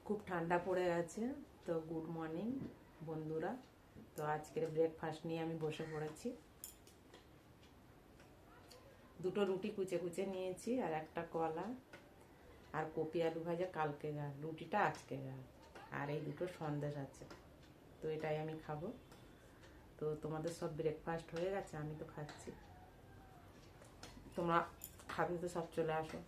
খুব ঠান্ডা পড়ে গেছে। তো গুড মর্নিং বন্ধুরা। তো আজকের ব্রেকফাস্ট নিয়ে আমি বসে পড়েছি। দুটো রুটি কুচে কুচে নিয়েছি আর একটা কলা আর কপি আলু ভাজা কালকে গার, রুটিটা আজকে গার, আর এই দুটো সন্দেশ আছে। তো এটাই আমি খাবো। তো তোমাদের সব ব্রেকফাস্ট হয়ে গেছে, আমি তো খাচ্ছি। তোমরা খাবে তো সব চলে আসো।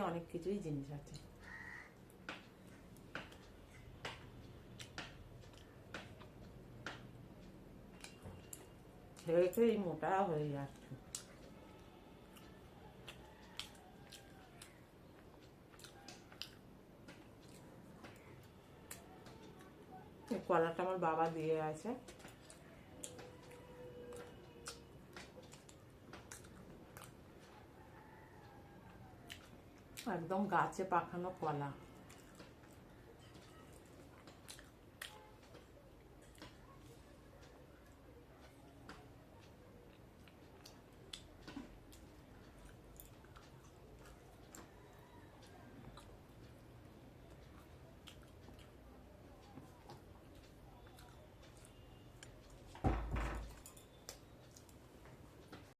অনেক কিছুই জিনিস আছে। খেয়ে খেয়ে মোটা হয়ে যাচ্ছে। এই কলাটা আমার বাবা দিয়ে আছে। একদম গাছে পাকানো কলা।